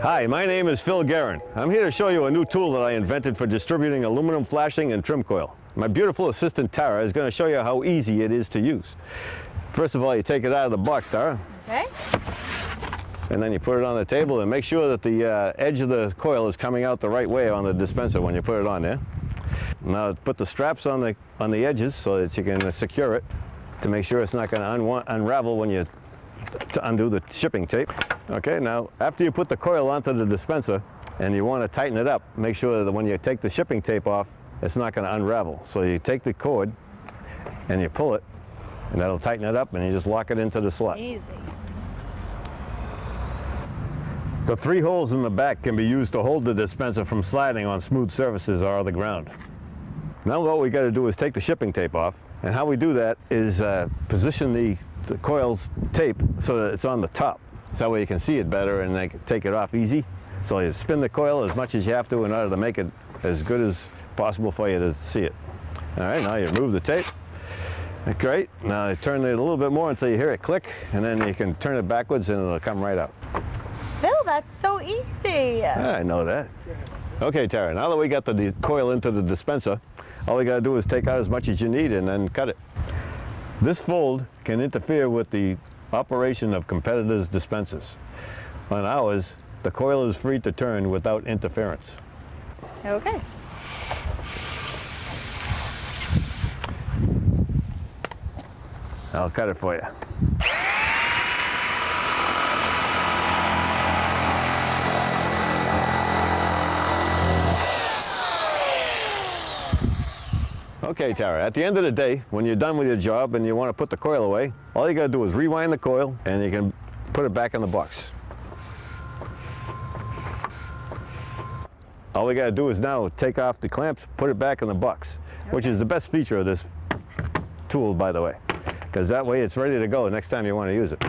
Hi, my name is Phil Guerin. I'm here to show you a new tool that I invented for distributing aluminum flashing and trim coil. My beautiful assistant Tara is going to show you how easy it is to use. First of all, you take it out of the box, Tara. Okay. And then you put it on the table and make sure that the edge of the coil is coming out the right way on the dispenser when you put it on there. Now put the straps on the edges so that you can secure it to make sure it's not going to unravel when you undo the shipping tape. Okay, now after you put the coil onto the dispenser and you want to tighten it up, make sure that when you take the shipping tape off, it's not going to unravel. So you take the cord and you pull it, and that'll tighten it up, and you just lock it into the slot. Easy. The 3 holes in the back can be used to hold the dispenser from sliding on smooth surfaces or the ground. Now what we got to do is take the shipping tape off, and how we do that is position the coil's tape so that it's on the top. So that way you can see it better and they can take it off easy. So you spin the coil as much as you have to in order to make it as good as possible for you to see it. All right, now you remove the tape. Great. Now you turn it a little bit more until you hear it click, and then you can turn it backwards and it'll come right out. Phil, that's so easy. I know that. Okay, Tara, now that we got the coil into the dispenser, all we got to do is take out as much as you need and then cut it. This fold can interfere with the operation of competitors' dispensers. On ours, the coil is free to turn without interference. Okay. I'll cut it for you. Okay, Tara, at the end of the day, when you're done with your job and you want to put the coil away, all you got to do is rewind the coil and you can put it back in the box. All we got to do is now take off the clamps, put it back in the box, which is the best feature of this tool, by the way, because that way it's ready to go next time you want to use it.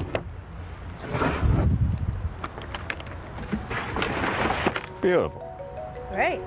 Beautiful. Great.